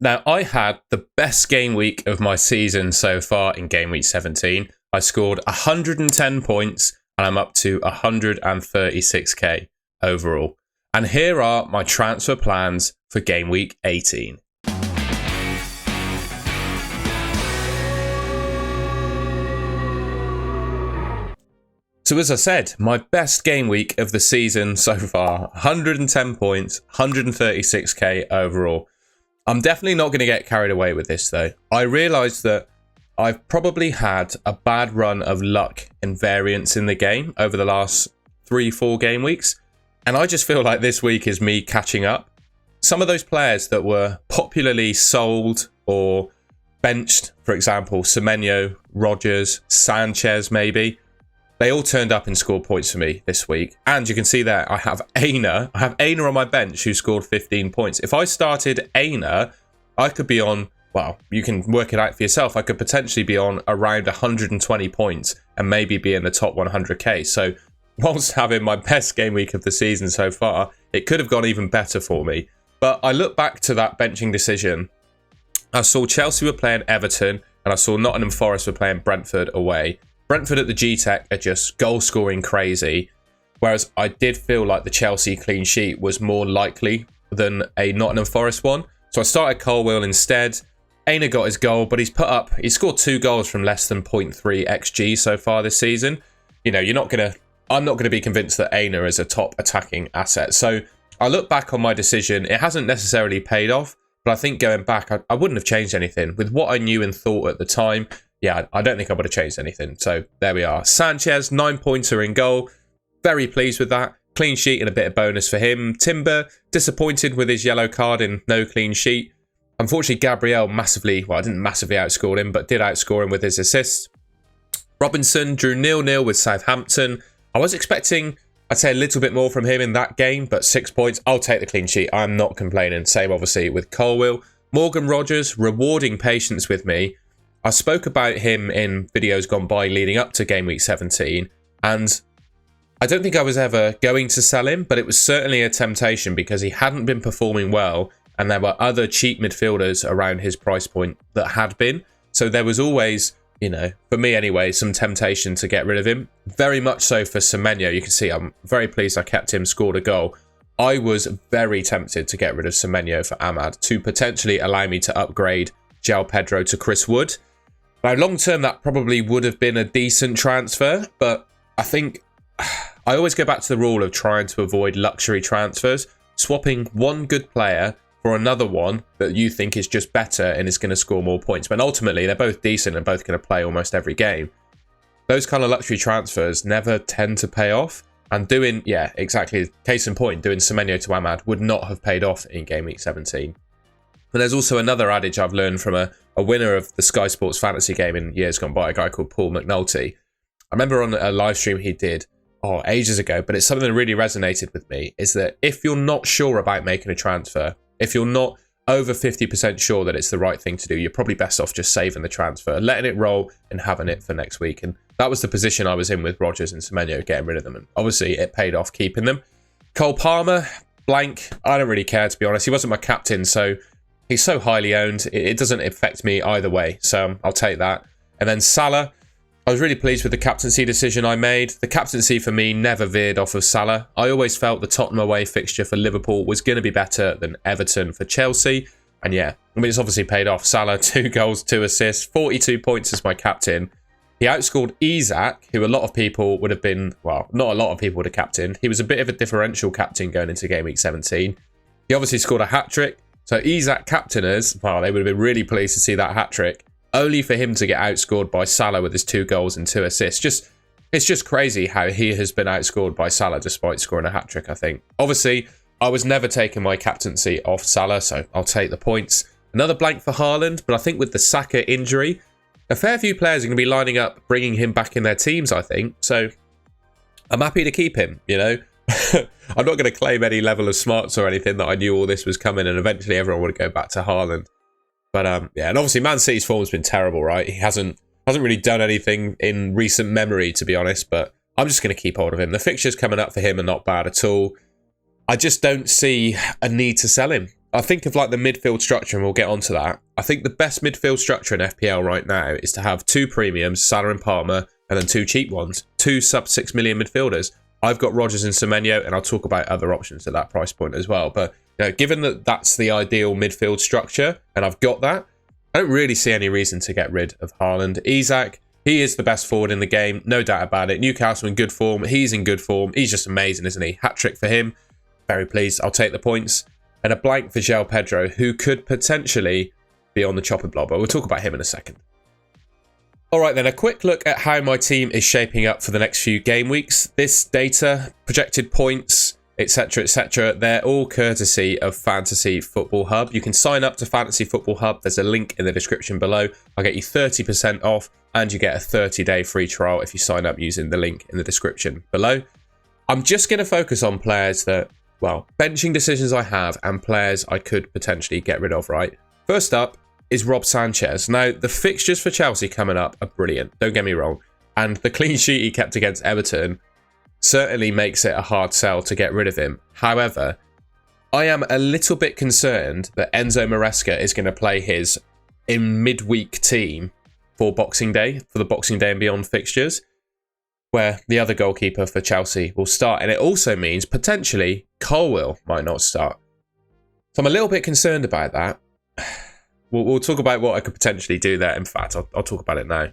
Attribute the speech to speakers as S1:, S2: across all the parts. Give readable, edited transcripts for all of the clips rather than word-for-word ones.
S1: Now, I had the best game week of my season so far in game week 17. I scored 110 points and I'm up to 136k overall. And here are my transfer plans for game week 18. So as I said, my best game week of the season so far, 110 points, 136k overall. I'm definitely not going to get carried away with this though. I realised that I've probably had a bad run of luck and variance in the game over the last 3-4 game weeks. And I just feel like this week is me catching up. Some of those players that were popularly sold or benched, for example, Semenyo, Rodgers, Sanchez maybe, they all turned up and scored points for me this week. And you can see there, I have Aina. I have Aina on my bench who scored 15 points. If I started Aina, I could be on, well, you can work it out for yourself. I could potentially be on around 120 points and maybe be in the top 100k. So whilst having my best game week of the season so far, it could have gone even better for me. But I look back to that benching decision. I saw Chelsea were playing Everton and I saw Nottingham Forest were playing Brentford away. Brentford at the G-Tech are just goal scoring crazy, whereas I did feel like the Chelsea clean sheet was more likely than a Nottingham Forest one. So I started Colwill instead. Aina got his goal, but he scored 2 goals from less than 0.3 XG so far this season. You know, I'm not gonna be convinced that Aina is a top attacking asset. So I look back on my decision. It hasn't necessarily paid off, but I think going back, I wouldn't have changed anything with what I knew and thought at the time. Yeah, I don't think I would have changed anything. So there we are. Sanchez, 9-pointer in goal. Very pleased with that. Clean sheet and a bit of bonus for him. Timber, disappointed with his yellow card in no clean sheet. Unfortunately, Gabriel I didn't massively outscore him, but did outscore him with his assists. Robinson drew 0-0 with Southampton. I was expecting, I'd say, a little bit more from him in that game, but 6 points. I'll take the clean sheet. I'm not complaining. Same, obviously, with Colwill. Morgan Rogers, rewarding patience with me. I spoke about him in videos gone by leading up to game week 17, and I don't think I was ever going to sell him, but it was certainly a temptation because he hadn't been performing well, and there were other cheap midfielders around his price point that had been. So there was always, you know, for me anyway, some temptation to get rid of him. Very much so for Semenyo. You can see I'm very pleased I kept him, scored a goal. I was very tempted to get rid of Semenyo for Ahmad to potentially allow me to upgrade João Pedro to Chris Wood. Now, long term, that probably would have been a decent transfer, but I think I always go back to the rule of trying to avoid luxury transfers, swapping one good player for another one that you think is just better and is going to score more points. But ultimately, they're both decent and both going to play almost every game. Those kind of luxury transfers never tend to pay off. And doing, yeah, exactly, case in point, doing Semenyo to Ahmad would not have paid off in game week 17. But there's also another adage I've learned from a winner of the Sky Sports fantasy game in years gone by, a guy called Paul McNulty. I remember on a live stream he did, ages ago, but it's something that really resonated with me, is that if you're not sure about making a transfer, if you're not over 50% sure that it's the right thing to do, you're probably best off just saving the transfer, letting it roll and having it for next week. And that was the position I was in with Rodgers and Semenyo, getting rid of them. And obviously it paid off keeping them. Cole Palmer, blank. I don't really care, to be honest. He wasn't my captain, so he's so highly owned. It doesn't affect me either way, so I'll take that. And then Salah, I was really pleased with the captaincy decision I made. The captaincy for me never veered off of Salah. I always felt the Tottenham away fixture for Liverpool was going to be better than Everton for Chelsea. And yeah, I mean, it's obviously paid off. Salah, 2 goals, 2 assists, 42 points as my captain. He outscored Isak, who a lot of people would have been, well, not a lot of people would have captained. He was a bit of a differential captain going into game week 17. He obviously scored a hat-trick. So Isak captainers, well, they would have been really pleased to see that hat-trick, only for him to get outscored by Salah with his 2 goals and 2 assists. It's just crazy how he has been outscored by Salah despite scoring a hat-trick, I think. Obviously, I was never taking my captaincy off Salah, so I'll take the points. Another blank for Haaland, but I think with the Saka injury, a fair few players are going to be lining up, bringing him back in their teams, I think. So I'm happy to keep him, you know. I'm not going to claim any level of smarts or anything that I knew all this was coming and eventually everyone would go back to Haaland. But yeah, and obviously Man City's form has been terrible, right? He hasn't really done anything in recent memory, to be honest, but I'm just going to keep hold of him. The fixtures coming up for him are not bad at all. I just don't see a need to sell him. I think of like the midfield structure, and we'll get onto that. I think the best midfield structure in FPL right now is to have 2 premiums, Salah and Palmer, and then 2 cheap ones, 2 sub 6 million midfielders. I've got Rodgers and Semenyo, and I'll talk about other options at that price point as well. But given that that's the ideal midfield structure, and I've got that, I don't really see any reason to get rid of Haaland. Isak, he is the best forward in the game, no doubt about it. Newcastle in good form. He's in good form. He's just amazing, isn't he? Hat-trick for him. Very pleased. I'll take the points. And a blank for João Pedro, who could potentially be on the chopping block, but we'll talk about him in a second. All right, then, a quick look at how my team is shaping up for the next few game weeks. This data, projected points, etc., they're all courtesy of Fantasy Football Hub. You can sign up to Fantasy Football Hub. There's a link in the description below. I'll get you 30% off, and you get a 30-day free trial if you sign up using the link in the description below. I'm just going to focus on players that, well, benching decisions I have and players I could potentially get rid of, right? First up is Rob Sanchez. Now, the fixtures for Chelsea coming up are brilliant, don't get me wrong. And the clean sheet he kept against Everton certainly makes it a hard sell to get rid of him. However, I am a little bit concerned that Enzo Maresca is going to play his in midweek team for Boxing Day, for the Boxing Day and beyond fixtures, where the other goalkeeper for Chelsea will start. And it also means potentially Colwill might not start. So I'm a little bit concerned about that. We'll talk about what I could potentially do there. In fact, I'll talk about it now.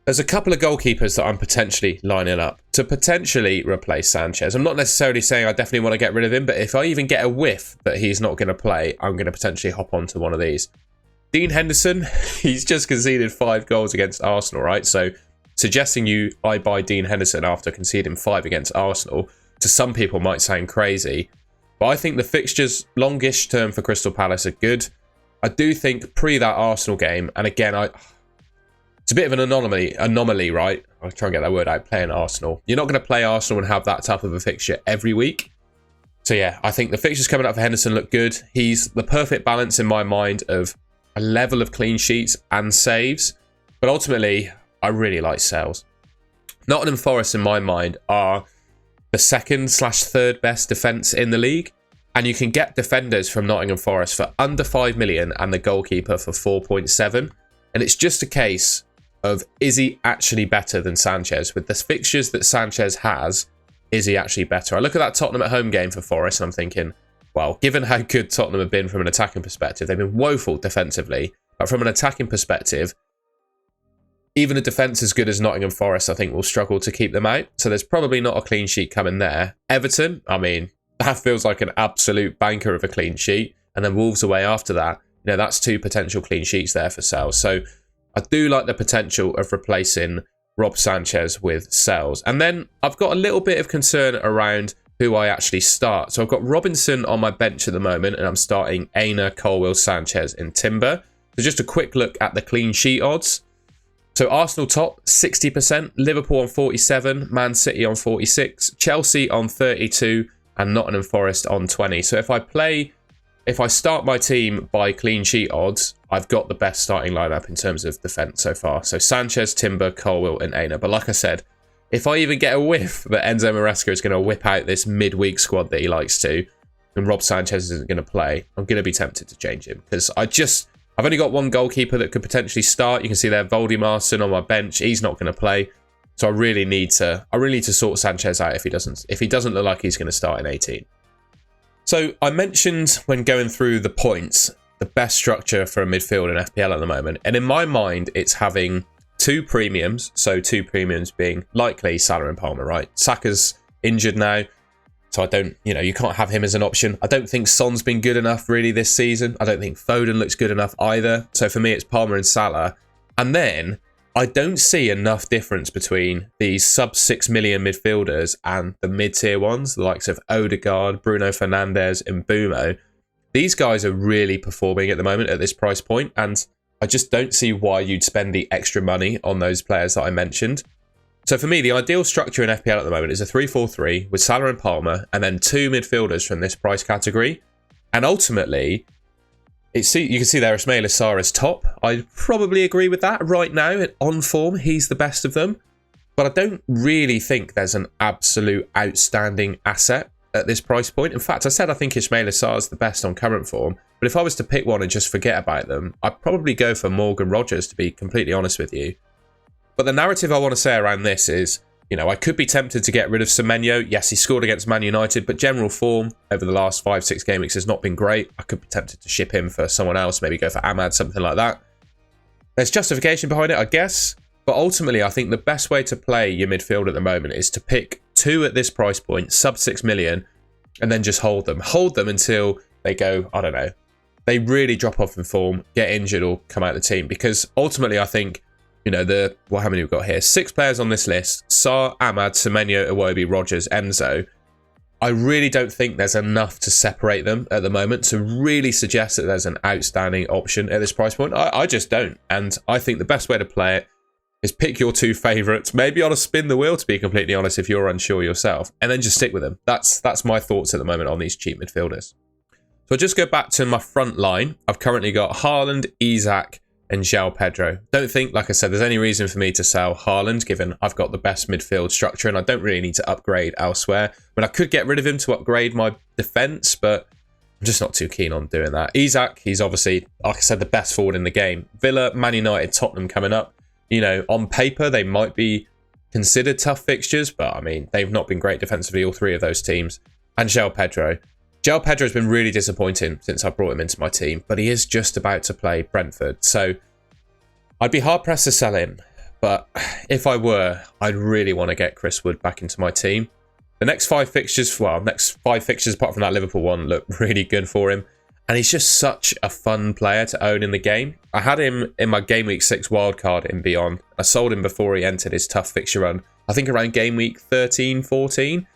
S1: There's a couple of goalkeepers that I'm potentially lining up to potentially replace Sanchez. I'm not necessarily saying I definitely want to get rid of him, but if I even get a whiff that he's not going to play, I'm going to potentially hop onto one of these. Dean Henderson, he's just conceded 5 goals against Arsenal, right? So suggesting I buy Dean Henderson after conceding 5 against Arsenal, to some people might sound crazy. But I think the fixtures longish term for Crystal Palace are good. I do think pre that Arsenal game, and again, it's a bit of an anomaly, right? I'll try and get that word out, playing Arsenal. You're not going to play Arsenal and have that type of a fixture every week. So yeah, I think the fixtures coming up for Henderson look good. He's the perfect balance in my mind of a level of clean sheets and saves. But ultimately, I really like Sales. Nottingham Forest, in my mind, are the 2nd/3rd best defence in the league. And you can get defenders from Nottingham Forest for under 5 million and the goalkeeper for 4.7. And it's just a case of, is he actually better than Sanchez? With the fixtures that Sanchez has, is he actually better? I look at that Tottenham at home game for Forest and I'm thinking, well, given how good Tottenham have been from an attacking perspective, they've been woeful defensively. But from an attacking perspective, even a defence as good as Nottingham Forest, I think, will struggle to keep them out. So there's probably not a clean sheet coming there. Everton, I mean, that feels like an absolute banker of a clean sheet. And then Wolves away after that. You know, that's 2 potential clean sheets there for Sales. So I do like the potential of replacing Rob Sanchez with Sales. And then I've got a little bit of concern around who I actually start. So I've got Robinson on my bench at the moment, and I'm starting Aina, Colwill, Sanchez, and Timber. So just a quick look at the clean sheet odds. So Arsenal top, 60%, Liverpool on 47, Man City on 46, Chelsea on 32, and Nottingham Forest on 20. So if I start my team by clean sheet odds, I've got the best starting lineup in terms of defence so far. So Sanchez, Timber, Colwill, and Aina. But like I said, if I even get a whiff that Enzo Maresca is going to whip out this midweek squad that he likes to, and Rob Sanchez isn't going to play, I'm going to be tempted to change him. Because I've only got one goalkeeper that could potentially start. You can see there, Voldymarsson on my bench. He's not going to play. So I really need to sort Sanchez out if he doesn't look like he's going to start in 18. So I mentioned when going through the points, the best structure for a midfield in FPL at the moment. And in my mind, it's having 2 premiums. So 2 premiums being likely Salah and Palmer, right? Saka's injured now. So you can't have him as an option. I don't think Son's been good enough really this season. I don't think Foden looks good enough either. So for me, it's Palmer and Salah. And then I don't see enough difference between these sub 6 million midfielders and the mid-tier ones, the likes of Odegaard, Bruno Fernandes, and Mbumo. These guys are really performing at the moment at this price point, and I just don't see why you'd spend the extra money on those players that I mentioned. So for me, the ideal structure in FPL at the moment is a 3-4-3 with Salah and Palmer, and then 2 midfielders from this price category. And ultimately, you can see there Ismail Assar is top. I probably agree with that right now. On form, he's the best of them. But I don't really think there's an absolute outstanding asset at this price point. In fact, I said I think Ismaila Sarr is the best on current form, but if I was to pick one and just forget about them, I'd probably go for Morgan Rogers, to be completely honest with you. But the narrative I want to say around this is, you know, I could be tempted to get rid of Semenyo. Yes, he scored against Man United, but general form over the last 5-6 game weeks has not been great. I could be tempted to ship him for someone else, maybe go for Ahmad, something like that. There's justification behind it, I guess. But ultimately, I think the best way to play your midfield at the moment is to pick 2 at this price point, sub 6 million, and then just hold them. Hold them until they go, I don't know, they really drop off in form, get injured or come out of the team. Because ultimately, I think, you know, how many we've got here? 6 players on this list. Sarr, Ahmad, Semenyo, Iwobi, Rogers, Enzo. I really don't think there's enough to separate them at the moment to really suggest that there's an outstanding option at this price point. I just don't. And I think the best way to play it is pick your 2 favourites, maybe on a spin the wheel, to be completely honest, if you're unsure yourself, and then just stick with them. That's my thoughts at the moment on these cheap midfielders. So I'll just go back to my front line. I've currently got Haaland, Isak, and João Pedro. Don't think, like I said, there's any reason for me to sell Haaland, given I've got the best midfield structure and I don't really need to upgrade elsewhere. I mean, I could get rid of him to upgrade my defence, but I'm just not too keen on doing that. Isak, he's obviously, like I said, the best forward in the game. Villa, Man United, Tottenham coming up. You know, on paper, they might be considered tough fixtures, but I mean, they've not been great defensively, all 3 of those teams. And João Pedro. João Pedro has been really disappointing since I brought him into my team, but he is just about to play Brentford. So I'd be hard-pressed to sell him, but if I were, I'd really want to get Chris Wood back into my team. The next 5 fixtures, apart from that Liverpool one, look really good for him. And he's just such a fun player to own in the game. I had him in my Game Week 6 wildcard in Beyond. I sold him before he entered his tough fixture run. I think around Game Week 13, 14.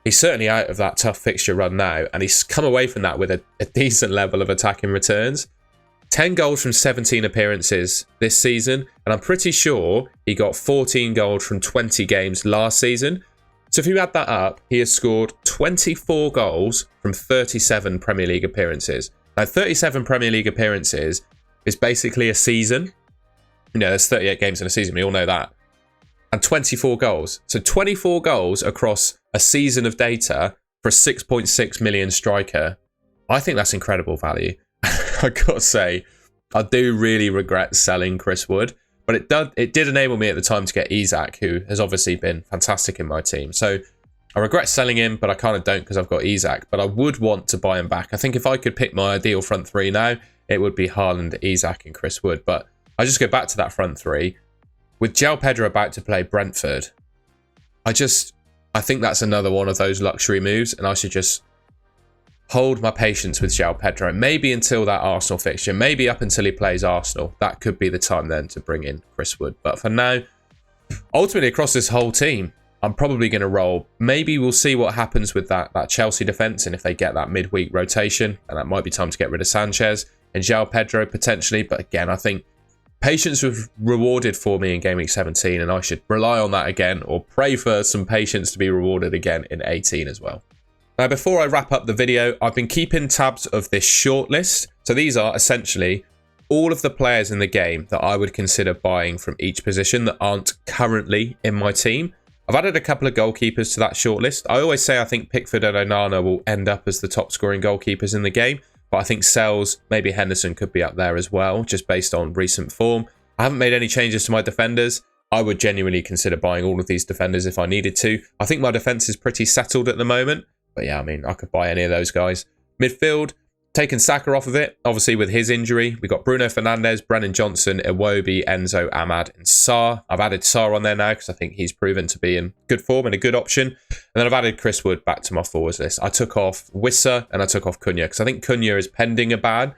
S1: He's certainly out of that tough fixture run now, and he's come away from that with a decent level of attacking returns. 10 goals from 17 appearances this season, and I'm pretty sure he got 14 goals from 20 games last season. So if you add that up, he has scored 24 goals from 37 Premier League appearances. Now, 37 Premier League appearances is basically a season. You know, there's 38 games in a season, we all know that. And 24 goals. So 24 goals across a season of data for a 6.6 million striker. I think that's incredible value. I gotta say, I do really regret selling Chris Wood, but it did enable me at the time to get Isak, who has obviously been fantastic in my team. So I regret selling him, but I kind of don't because I've got Isak. But I would want to buy him back. I think if I could pick my ideal front 3 now, it would be Haaland, Isak, and Chris Wood. But I just go back to that front 3. With João Pedro about to play Brentford, I think that's another one of those luxury moves, and I should just hold my patience with João Pedro. Maybe until that Arsenal fixture, maybe up until he plays Arsenal. That could be the time then to bring in Chris Wood. But for now, ultimately across this whole team, I'm probably going to roll. Maybe we'll see what happens with that Chelsea defence, and if they get that midweek rotation, and that might be time to get rid of Sanchez and João Pedro potentially. But again, I think patience was rewarded for me in Game Week 17, and I should rely on that again, or pray for some patience to be rewarded again in 18 as well. Now, before I wrap up the video, I've been keeping tabs of this shortlist. So these are essentially all of the players in the game that I would consider buying from each position that aren't currently in my team. I've added a couple of goalkeepers to that shortlist. I always say I think Pickford and Onana will end up as the top scoring goalkeepers in the game, but I think Sells, maybe Henderson could be up there as well, just based on recent form. I haven't made any changes to my defenders. I would genuinely consider buying all of these defenders if I needed to. I think my defence is pretty settled at the moment. But yeah, I mean, I could buy any of those guys. Midfield, taken Saka off of it. Obviously, with his injury, we got Bruno Fernandes, Brennan Johnson, Iwobi, Enzo, Ahmad, and Sarr. I've added Sarr on there now because I think he's proven to be in good form and a good option. And then I've added Chris Wood back to my forwards list. I took off Wissa and I took off Cunha because I think Cunha is pending a ban.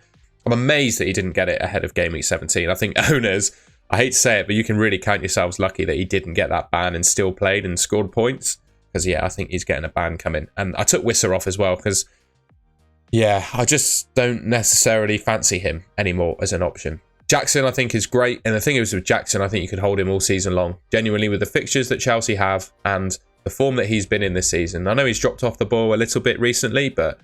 S1: I'm amazed that he didn't get it ahead of Game Week 17. I think owners, I hate to say it, but you can really count yourselves lucky that he didn't get that ban and still played and scored points. Because, yeah, I think he's getting a ban coming. And I took Wissa off as well because, yeah, I just don't necessarily fancy him anymore as an option. Jackson, I think, is great. And the thing is with Jackson, I think you could hold him all season long. Genuinely, with the fixtures that Chelsea have and the form that he's been in this season. I know he's dropped off the ball a little bit recently, but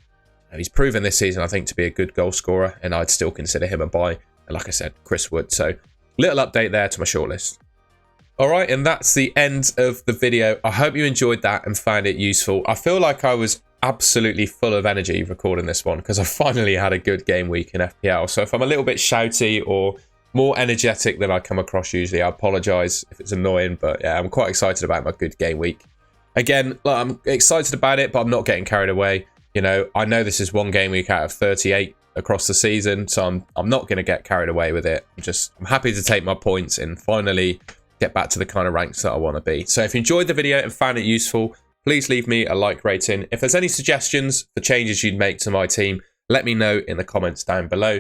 S1: he's proven this season, I think, to be a good goal scorer. And I'd still consider him a buy. And like I said, Chris Wood. So, little update there to my shortlist. Alright, and that's the end of the video. I hope you enjoyed that and found it useful. I feel like I was absolutely full of energy recording this one because I finally had a good game week in FPL. So if I'm a little bit shouty or more energetic than I come across usually, I apologise if it's annoying, but yeah, I'm quite excited about my good game week. Again, look, I'm excited about it, but I'm not getting carried away. You know, I know this is one game week out of 38 across the season, so I'm not going to get carried away with it. I'm happy to take my points and finally get back to the kind of ranks that I want to be. So if you enjoyed the video and found it useful, please leave me a like rating. If there's any suggestions for changes you'd make to my team, let me know in the comments down below.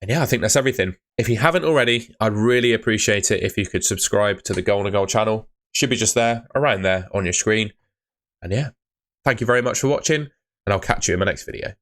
S1: And yeah, I think that's everything. If you haven't already, I'd really appreciate it if you could subscribe to the Goal and Goal channel. Should be just there, around there on your screen. And yeah, thank you very much for watching, and I'll catch you in my next video.